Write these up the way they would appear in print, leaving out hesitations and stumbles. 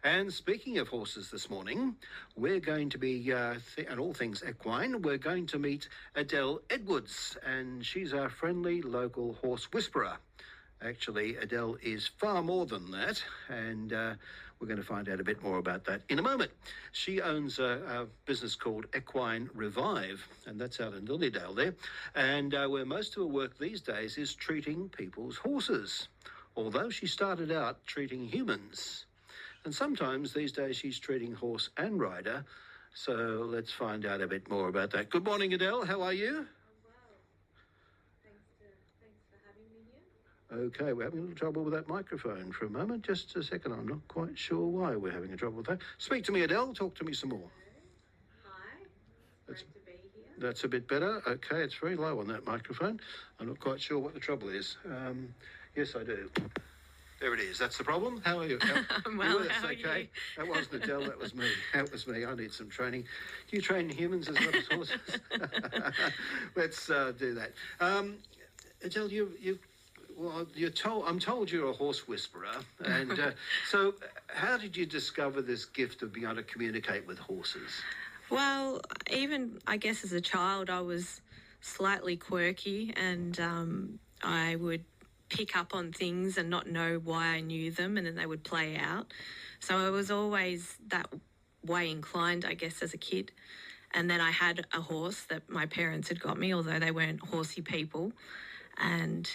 And speaking of horses this morning, we're going to be, and all things equine, we're going to meet Adele Edwards, and she's our friendly local horse whisperer. Actually, Adele is far more than that, and we're going to find out a bit more about that in a moment. She owns a business called Equine Revive, and that's out in Lilydale there, and where most of her work these days is treating people's horses, although she started out treating humans. And sometimes these days she's treating horse and rider, so let's find out a bit more about that. Good morning, Adele. How are you? Okay, we're having a little trouble with that microphone for a moment. Just a second, I'm not quite sure why we're having a trouble with that. Speak to me, Adele. Talk to me some more. Hi, great to be here. That's a bit better. Okay, it's very low on that microphone. I'm not quite sure what the trouble is. Yes, I do. There it is. That's the problem. How are you? Well, that's how are okay. you? That wasn't Adele. That was me. That was me. I need some training. Do you train humans as well as horses? Let's do that. Adele, I'm told you're a horse whisperer, and so how did you discover this gift of being able to communicate with horses? Well, even I guess as a child, I was slightly quirky, and I would pick up on things and not know why I knew them, and then they would play out. So I was always that way inclined, I guess, as a kid. And then I had a horse that my parents had got me, although they weren't horsey people, and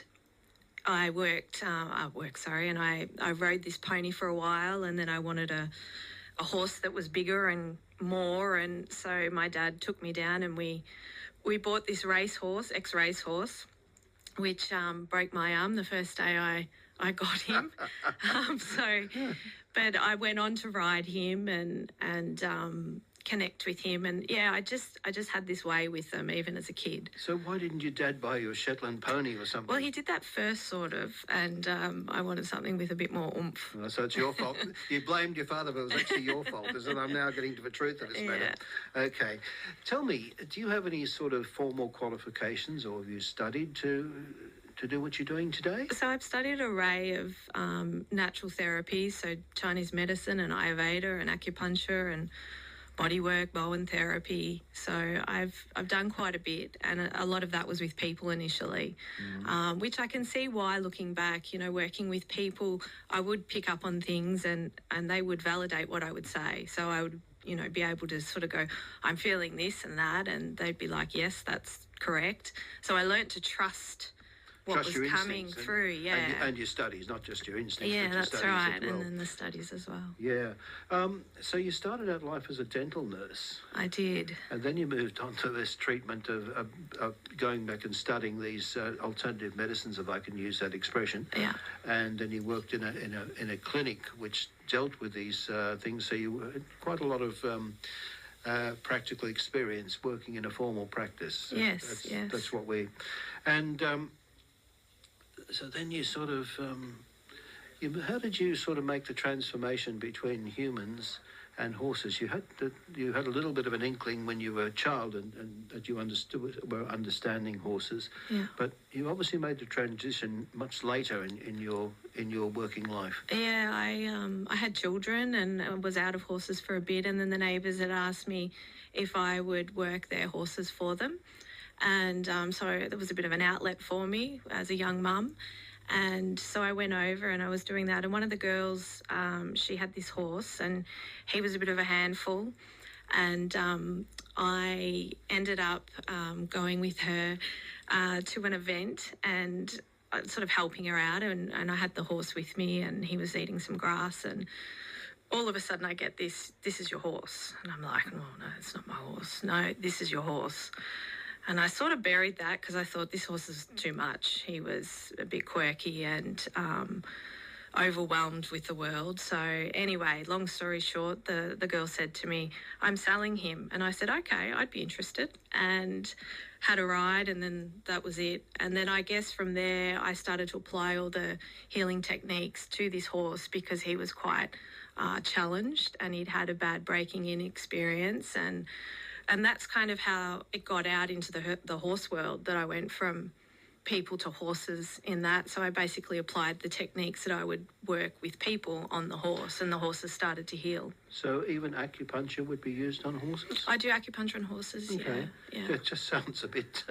I and I rode this pony for a while, and then I wanted a horse that was bigger and more, and so my dad took me down and we bought this ex-racehorse, which broke my arm the first day I got him. But I went on to ride him and connect with him, and I just had this way with them even as a kid. So why didn't your dad buy you a Shetland pony or something? Well, he did that first, sort of, and I wanted something with a bit more oomph. So it's your fault. You blamed your father, but it was actually your fault, isn't it? I'm now getting to the truth of this matter. Okay. Tell me, do you have any sort of formal qualifications, or have you studied to do what you're doing today? So I've studied an array of natural therapies, so Chinese medicine and Ayurveda and acupuncture and bodywork, Bowen therapy. So I've done quite a bit, and a lot of that was with people initially, which I can see why, looking back, working with people, I would pick up on things and they would validate what I would say. So I would, be able to sort of go, I'm feeling this and that, and they'd be like, yes, that's correct. So I learnt to trust what was coming through, and your studies, not just your instincts, yeah, but your that's studies right, as well. And then the studies as well. Yeah. So you started out life as a dental nurse. I did. And then you moved on to this treatment of going back and studying these alternative medicines, if I can use that expression. Yeah. And then you worked in a clinic which dealt with these things. So you had quite a lot of practical experience working in a formal practice. Yes, yes. That's what we... And... so then you sort of, how did you sort of make the transformation between humans and horses? You had a little bit of an inkling when you were a child and that you were understanding horses, but you obviously made the transition much later in your working life. Yeah, I had children and I was out of horses for a bit, and then the neighbours had asked me if I would work their horses for them. And so there was a bit of an outlet for me as a young mum. And so I went over and I was doing that. And one of the girls, she had this horse and he was a bit of a handful. And I ended up going with her to an event and sort of helping her out. And I had the horse with me and he was eating some grass, and all of a sudden I get this is your horse. And I'm like, no, it's not my horse. No, this is your horse. And I sort of buried that because I thought this horse is too much. He was a bit quirky and overwhelmed with the world. So anyway, long story short, the girl said to me, I'm selling him. And I said, okay, I'd be interested. And had a ride, and then that was it. And then I guess from there I started to apply all the healing techniques to this horse because he was quite challenged and he'd had a bad breaking in experience. And that's kind of how it got out into the horse world, that I went from people to horses in that. So I basically applied the techniques that I would work with people on the horse, and the horses started to heal. So even acupuncture would be used on horses? I do acupuncture on horses. Okay. Yeah. It just sounds a bit.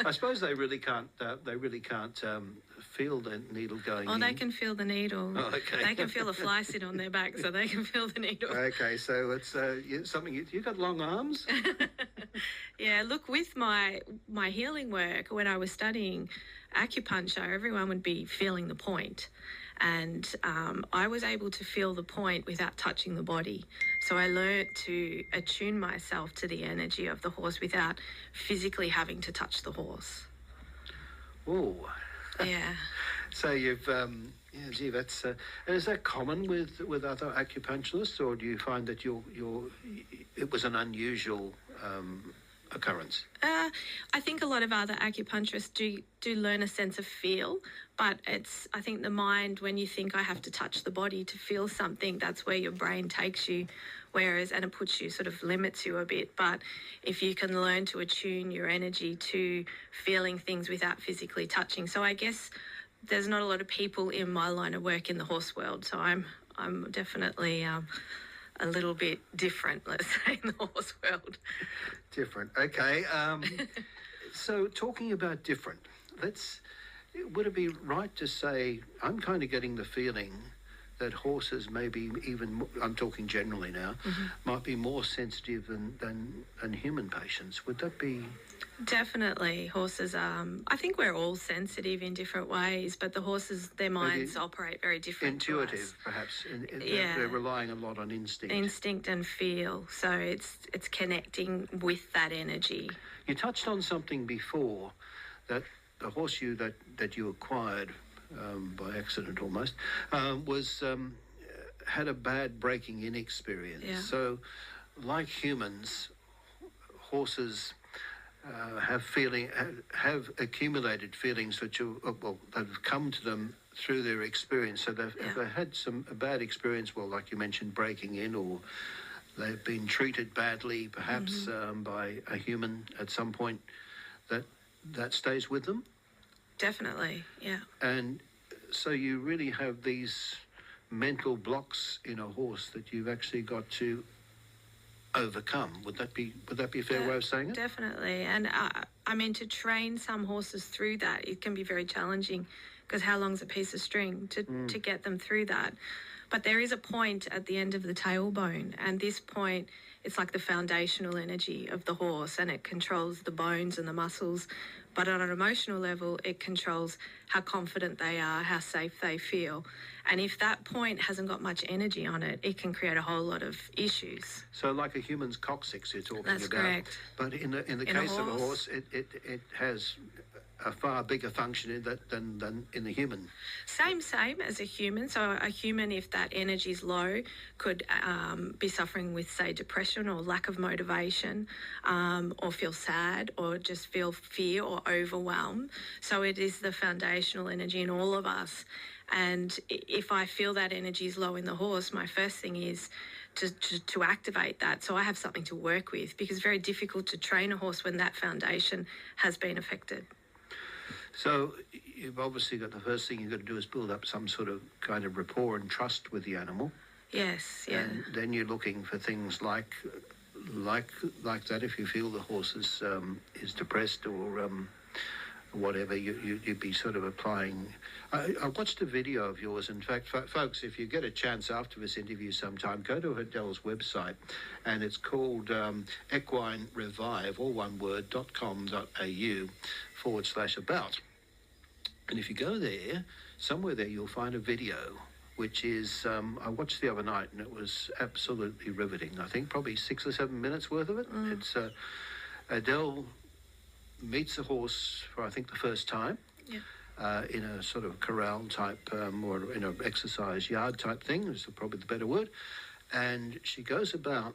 I suppose they really can't. Feel the needle going. Oh, they can feel the needle. Oh, okay. They can feel the fly sit on their back, so they can feel the needle. Okay, so it's something. You got long arms. Yeah, look, with my healing work, when I was studying acupuncture, everyone would be feeling the point. And I was able to feel the point without touching the body. So I learnt to attune myself to the energy of the horse without physically having to touch the horse. Oh. Yeah. So you've, gee, that's, and is that common with other acupuncturists, or do you find that it was an unusual occurrence? I think a lot of other acupuncturists do learn a sense of feel, but I think the mind, when you think I have to touch the body to feel something, that's where your brain takes you, and it puts you, sort of limits you a bit. But if you can learn to attune your energy to feeling things without physically touching. So I guess there's not a lot of people in my line of work in the horse world, so I'm definitely a little bit different, let's say, in the horse world. Different. Okay. So talking about different, would it be right to say, I'm kind of getting the feeling that horses maybe even, I'm talking generally now, might be more sensitive than human patients. Would that be? Definitely. Horses, I think we're all sensitive in different ways, but the horses, their minds operate very different. Intuitive, perhaps. Yeah. They're relying a lot on instinct. Instinct and feel. So it's connecting with that energy. You touched on something before, that the horse that you acquired by accident almost had a bad breaking in experience. Yeah. So, like humans, horses have accumulated feelings which have come to them through their experience. So if they had a bad experience, like you mentioned, breaking in, or they've been treated badly, perhaps by a human at some point, that stays with them. Definitely, yeah. And so you really have these mental blocks in a horse that you've actually got to overcome. Would that be a fair way of saying it? Definitely. And I mean, to train some horses through that, it can be very challenging, because how long's a piece of string to get them through that? But there is a point at the end of the tailbone, and this point, it's like the foundational energy of the horse, and it controls the bones and the muscles. But on an emotional level, it controls how confident they are, how safe they feel. And if that point hasn't got much energy on it, it can create a whole lot of issues. So like a human's coccyx you're talking That's about. correct. But in the case of a horse, it has a far bigger function in that than in the human. Same as a human. So a human, if that energy is low, could be suffering with, say, depression or lack of motivation, or feel sad, or just feel fear or overwhelm. So it is the foundational energy in all of us. And if I feel that energy is low in the horse, my first thing is to activate that, so I have something to work with, because it's very difficult to train a horse when that foundation has been affected. So you've obviously got, the first thing you've got to do is build up some sort of kind of rapport and trust with the animal. Yes, yeah. And then you're looking for things like that. If you feel the horse is depressed or whatever, you'd be sort of applying. I watched a video of yours. In fact, folks, if you get a chance after this interview sometime, go to Adele's website, and it's called Equine Revive, all one word, .com.au/about. And if you go there, somewhere there you'll find a video, which is, I watched the other night, and it was absolutely riveting. I think probably 6 or 7 minutes worth of it. It's Adele meets a horse for, I think, the first time. Yeah. In a sort of corral type, or in an exercise yard type thing, is probably the better word. And she goes about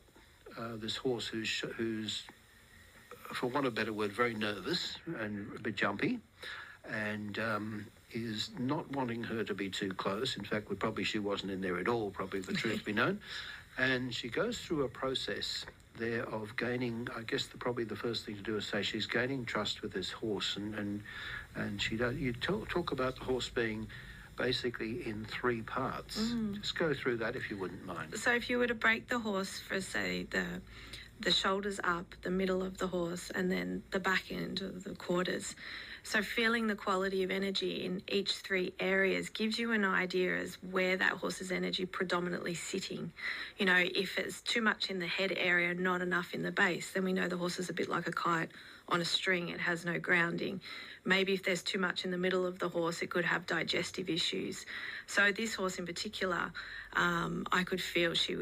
this horse who's, for want of a better word, very nervous and a bit jumpy, and is not wanting her to be too close. In fact, she wasn't in there at all, probably, the truth be known. And she goes through a process there of gaining, I guess probably the first thing to do is say she's gaining trust with this horse, and you talk about the horse being basically in three parts. Just go through that if you wouldn't mind. So if you were to break the horse for, say, the shoulders up, the middle of the horse, and then the back end of the quarters. So feeling the quality of energy in each three areas gives you an idea as where that horse's energy predominantly sitting. You know, if it's too much in the head area, not enough in the base, then we know the horse is a bit like a kite on a string. It has no grounding. Maybe if there's too much in the middle of the horse, it could have digestive issues. So this horse in particular, I could feel she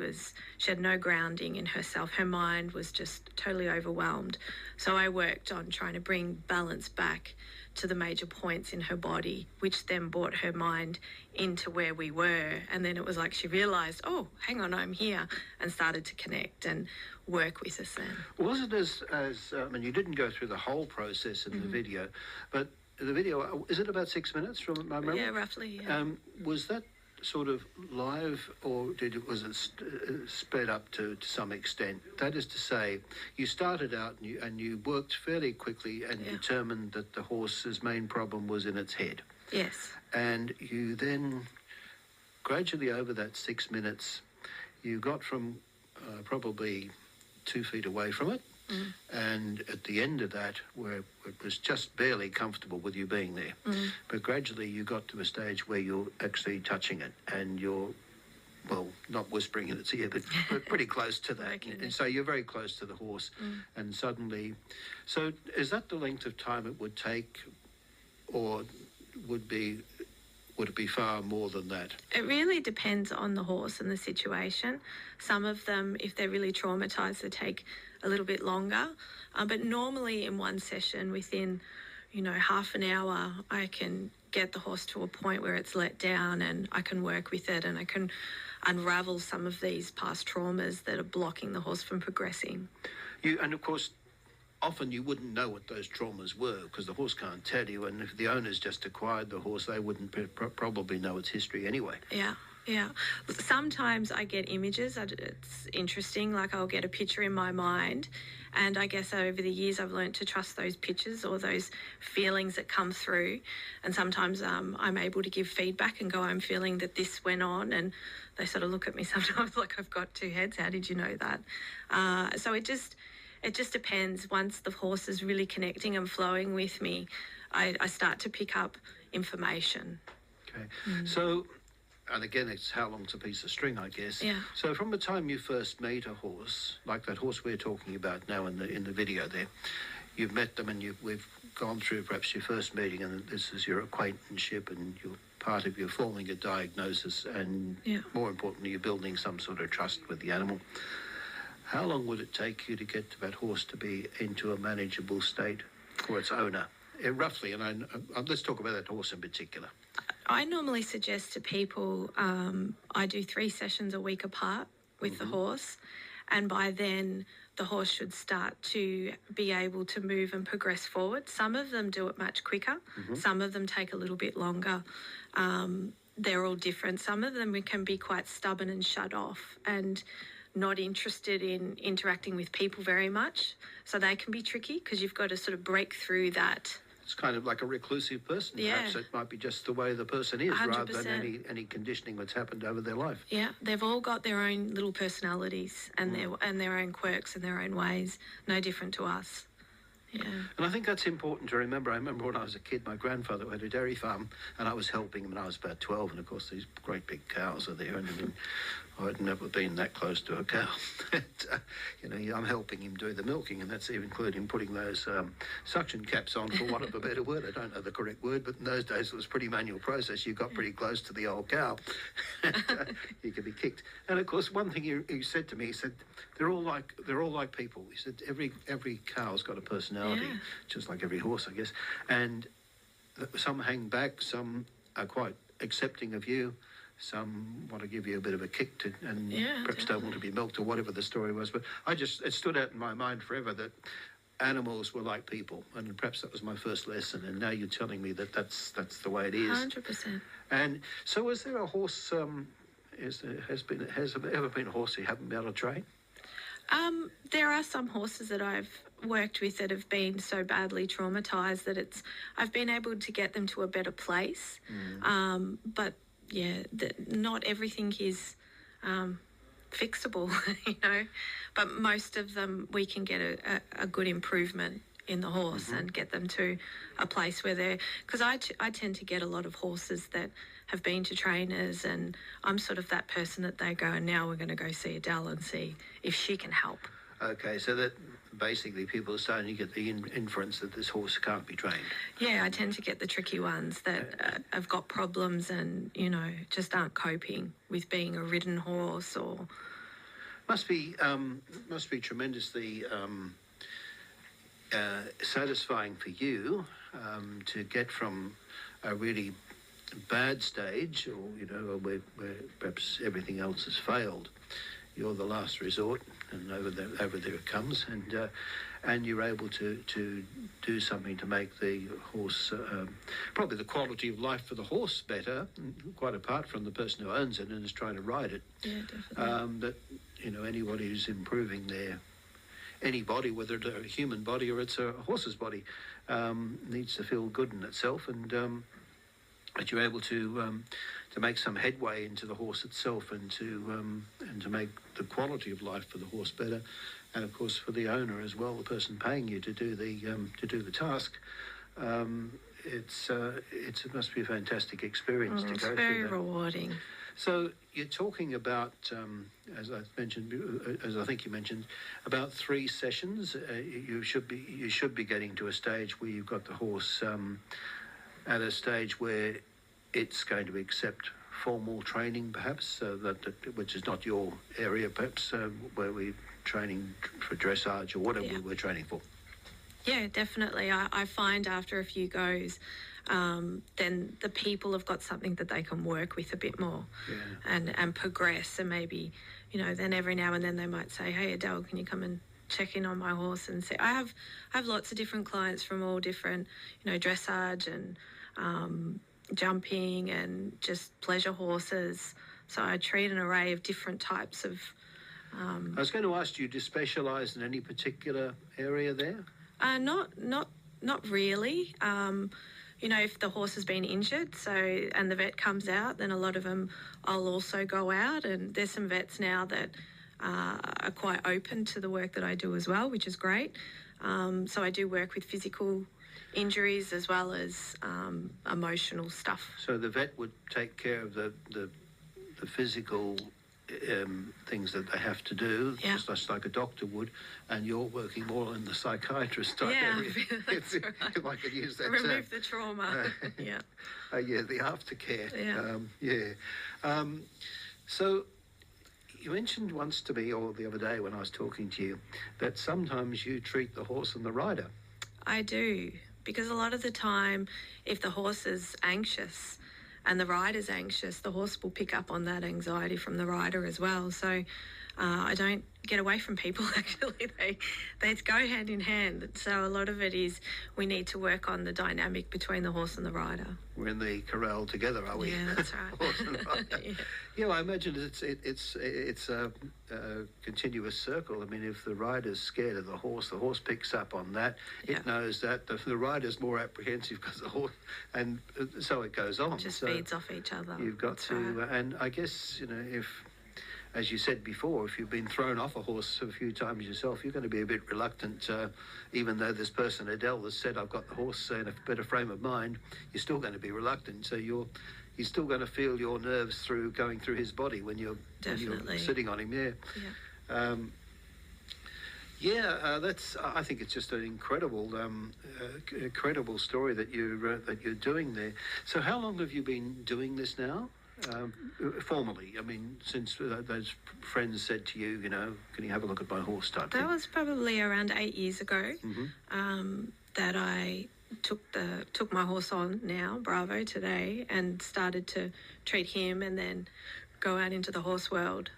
had no grounding in herself. Her mind was just totally overwhelmed. So I worked on trying to bring balance back to the major points in her body, which then brought her mind into where we were. And then it was like she realised, oh, hang on, I'm here, and started to connect and work with us then. Was it as I mean, you didn't go through the whole process in the video, but the video, is it about 6 minutes from my memory? Yeah, roughly, yeah. Was that sort of live, or was it sped up to some extent? That is to say, you started out and you worked fairly quickly and determined that the horse's main problem was in its head. Yes. And you then gradually over that 6 minutes, you got from probably 2 feet away from it, and at the end of that, where it was just barely comfortable with you being there, but gradually you got to a stage where you're actually touching it, and you're, well, not whispering in its ear, but pretty close to that. Okay. And so you're very close to the horse, and suddenly, so is that the length of time it would take, or would it be far more than that? It really depends on the horse and the situation. Some of them, if they're really traumatised, they take a little bit longer. But normally in one session, within, half an hour, I can get the horse to a point where it's let down and I can work with it and I can unravel some of these past traumas that are blocking the horse from progressing. And of course, often you wouldn't know what those traumas were because the horse can't tell you, and if the owners just acquired the horse, they wouldn't probably know its history anyway. Yeah. Sometimes I get images. It's interesting. Like I'll get a picture in my mind, and I guess over the years I've learned to trust those pictures or those feelings that come through. And sometimes I'm able to give feedback and go, I'm feeling that this went on, and they sort of look at me sometimes like I've got two heads. How did you know that? So it just depends. Once the horse is really connecting and flowing with me, I start to pick up information. Okay. So, and again, it's how long's a piece of string, I guess. Yeah. So from the time you first meet a horse, like that horse we're talking about now in the video there, you've met them and we've gone through perhaps your first meeting, and this is your acquaintanceship, and you're part of your forming a diagnosis, and more importantly, you're building some sort of trust with the animal. How long would it take you to get that horse to be into a manageable state for its owner? Roughly, and let's talk about that horse in particular. I normally suggest to people I do 3 sessions a week apart with the horse, and by then the horse should start to be able to move and progress forward. Some of them do it much quicker. Some of them take a little bit longer. They're all different. Some of them can be quite stubborn and shut off and not interested in interacting with people very much. So they can be tricky because you've got to sort of break through that. It's kind of like a reclusive person. Yeah. Perhaps it might be just the way the person is 100%. rather than any conditioning that's happened over their life. Yeah, they've all got their own little personalities and their own quirks and their own ways, no different to us. Yeah. And I think that's important to remember. I remember when I was a kid, my grandfather had a dairy farm, and I was helping him when I was about 12, and of course these great big cows are there, and I'd never been that close to a cow. I'm helping him do the milking, and that's even including putting those suction caps on, for want of a better word. I don't know the correct word, but in those days it was a pretty manual process. You got pretty close to the old cow, and you could be kicked. And of course, one thing he said to me, he said, they're all like people. He said every cow's got a personality, just like every horse, I guess. And some hang back, some are quite accepting of you. Some want to give you a bit of a kick and perhaps don't want to be milked or whatever the story was. But it stood out in my mind forever that animals were like people, and perhaps that was my first lesson. And now you're telling me that that's the way it is. 100%. And so, is there a horse? Has there ever been a horse you haven't been able to train? There are some horses that I've worked with that have been so badly traumatized that I've been able to get them to a better place. But yeah, not everything is fixable, you know. But most of them we can get a good improvement in the horse and get them to a place where they're... Because I tend to get a lot of horses that have been to trainers, and I'm sort of that person that they go, and now we're going to go see Adele and see if she can help. Okay, so that basically people are starting to get the inference that this horse can't be trained. Yeah, I tend to get the tricky ones that have got problems and, you know, just aren't coping with being a ridden horse. Or Must be tremendously satisfying for you to get from a really bad stage, or you know, where perhaps everything else has failed. You're the last resort, and over there it comes, and you're able to do something to make the horse, probably the quality of life for the horse better, quite apart from the person who owns it and is trying to ride it. yeah, definitely. That, you know, anybody who's improving any body, whether it's a human body or it's a horse's body, needs to feel good in itself, and that you're able to make some headway into the horse itself, and to make the quality of life for the horse better, and of course for the owner as well, the person paying you to do the task. It must be a fantastic experience to go through. It's very rewarding. So you're talking about, as I mentioned, as I think you mentioned, about 3 sessions. You should be getting to a stage where you've got the horse at a stage where it's going to accept formal training, perhaps, which is not your area, perhaps, where we're training for dressage or whatever we're training for. Yeah, definitely. I find after a few goes, then the people have got something that they can work with a bit more, and progress, and maybe, you know, then every now and then they might say, "Hey Adele, can you come and check in on my horse?" And say, I have lots of different clients from all different, you know, dressage and jumping and just pleasure horses. So I treat an array of different types of. I was going to ask you, do you specialise in any particular area there? Not really. You know, if the horse has been injured, and the vet comes out, then a lot of them I'll also go out, and there's some vets now that are quite open to the work that I do as well, which is great. So I do work with physical injuries as well as emotional stuff. So the vet would take care of the physical things that they have to do, just like a doctor would, and you're working more in the psychiatrist type area. That's right. If I could use that. Remove the trauma. Yeah, the aftercare. Yeah. So you mentioned once to me, or the other day when I was talking to you, that sometimes you treat the horse and the rider. I do, because a lot of the time, if the horse is anxious and the rider's anxious, the horse will pick up on that anxiety from the rider as well. So I don't get away from people, actually. They go hand in hand. So a lot of it is we need to work on the dynamic between the horse and the rider. We're in the corral together, are we? Yeah, that's right. Horse and rider. Yeah, I imagine it's a continuous circle. I mean, if the rider's scared of the horse picks up on that. It knows that the rider's more apprehensive because the horse, and so it goes on. It just feeds off each other. You've got and I guess, you know, if, as you said before, if you've been thrown off a horse a few times yourself, you're going to be a bit reluctant, even though this person, Adele, has said, I've got the horse in a better frame of mind, you're still going to be reluctant. So you're still going to feel your nerves going through his body when you're sitting on him. That's. I think it's just an incredible story that you're doing there. So how long have you been doing this now? Formally, I mean, since those friends said to you, you know, can you have a look at my horse type thing? That was probably around 8 years ago that I took my horse on now, Bravo, today, and started to treat him and then go out into the horse world.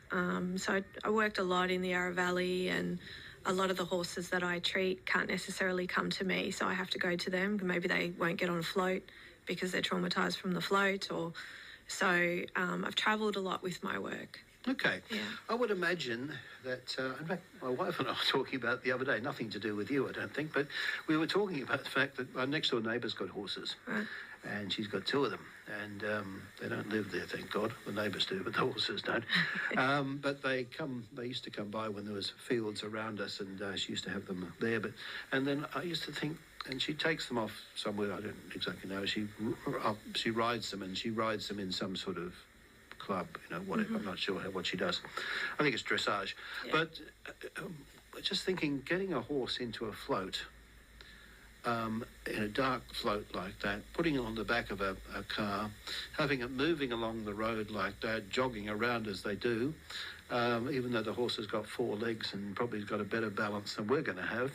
So I worked a lot in the Yarra Valley, and a lot of the horses that I treat can't necessarily come to me, so I have to go to them. Maybe they won't get on a float because they're traumatised from the float, or... So I've travelled a lot with my work. Okay. Yeah. I would imagine that, in fact, my wife and I were talking about it the other day, nothing to do with you, I don't think, but we were talking about the fact that our next door neighbour's got horses. Right. And she's got 2 of them, and they don't live there, thank God. The neighbours do, but the horses don't. But they used to come by when there was fields around us, and she used to have them there. And then I used to think, and she takes them off somewhere, I don't exactly know. She rides them, and she rides them in some sort of club, whatever. I'm not sure what she does. I think it's dressage. Yeah. But just thinking, getting a horse into a float, in a dark float like that, putting it on the back of a car, having it moving along the road like that, jogging around as they do, even though the horse has got 4 legs and probably got a better balance than we're going to have,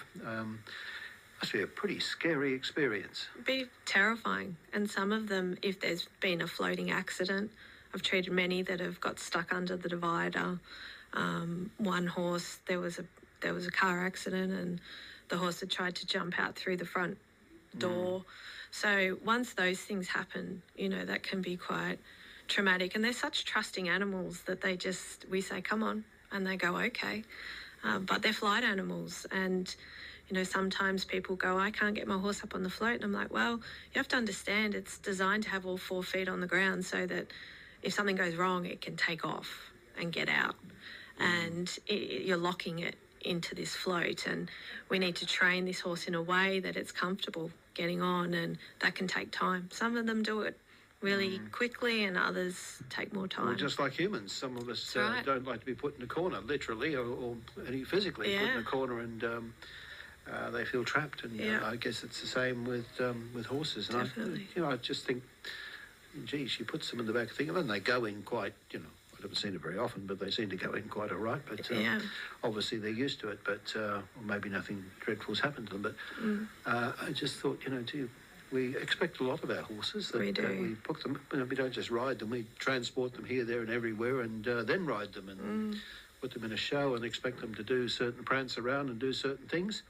must be a pretty scary experience. It'd be terrifying. And some of them, if there's been a floating accident, I've treated many that have got stuck under the divider. One horse, there was a car accident, and the horse had tried to jump out through the front door. So once those things happen, that can be quite traumatic. And they're such trusting animals that we say, come on, and they go, okay. But they're flight animals. And, sometimes people go, I can't get my horse up on the float. And I'm like, well, you have to understand it's designed to have all 4 feet on the ground so that if something goes wrong, it can take off and get out. And you're locking it into this float, and we need to train this horse in a way that it's comfortable getting on, and that can take time. Some of them do it really quickly, and others take more time. Well, just like humans, some of us don't like to be put in a corner, literally or physically put in a corner, and they feel trapped. And I guess it's the same with horses. And Definitely. I just think, gee, she puts them in the back of the thing, and they go in quite, I haven't seen it very often, but they seem to go in quite all right. But obviously they're used to it, but or maybe nothing dreadful's happened to them. But I just thought, gee, we expect a lot of our horses. That, we do. We book them. We don't just ride them. We transport them here, there, and everywhere, and then ride them and put them in a show and expect them to do certain prance around and do certain things.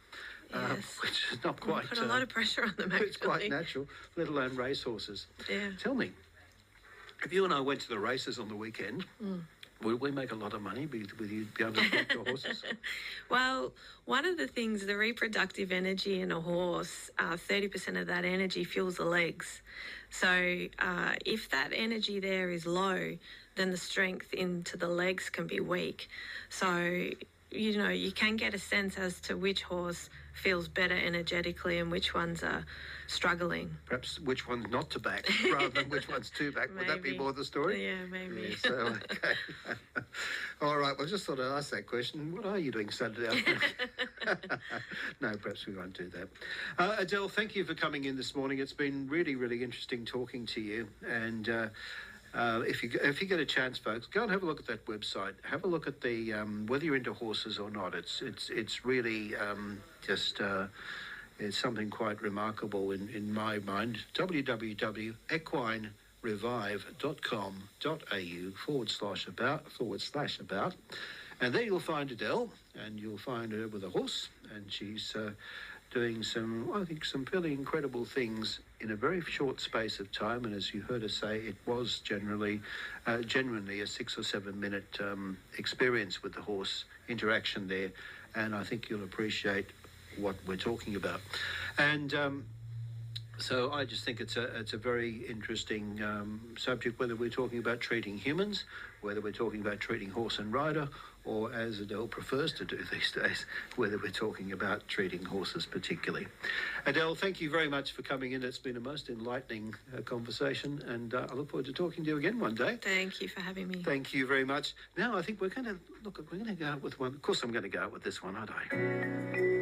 Yes. Which is not quite. Put a lot of pressure on them. Actually, it's quite natural, let alone racehorses. Yeah. Tell me, if you and I went to the races on the weekend, would we make a lot of money with you be able to book the horses? Well, one of the things, the reproductive energy in a horse, 30% of that energy fuels the legs. So if that energy there is low, then the strength into the legs can be weak. So, you can get a sense as to which horse feels better energetically and which ones are struggling. Perhaps which one's not to back rather than which one's to back. Would that be more the story? Yeah, maybe. Yeah, so, okay. All right, well, just thought I'd ask that question. What are you doing Saturday afternoon? No, perhaps we won't do that. Adele, thank you for coming in this morning. It's been really, really interesting talking to you. And if you get a chance, folks, go and have a look at that website. Have a look at the whether you're into horses or not. It's really it's something quite remarkable in my mind. www.equinerevive.com.au/about. And there you'll find Adele, and you'll find her with a horse, and she's doing some fairly incredible things in a very short space of time. And as you heard her say, it was genuinely a 6 or 7 minute experience with the horse, interaction there. And I think you'll appreciate what we're talking about. And so I just think it's a very interesting subject, whether we're talking about treating humans, whether we're talking about treating horse and rider, or as Adele prefers to do these days, whether we're talking about treating horses particularly. Adele, thank you very much for coming in. It's been a most enlightening conversation, and I look forward to talking to you again one day. Thank you for having me. Thank you very much. Now I think we're going to go out with one. Of course I'm going to go out with this one, aren't I?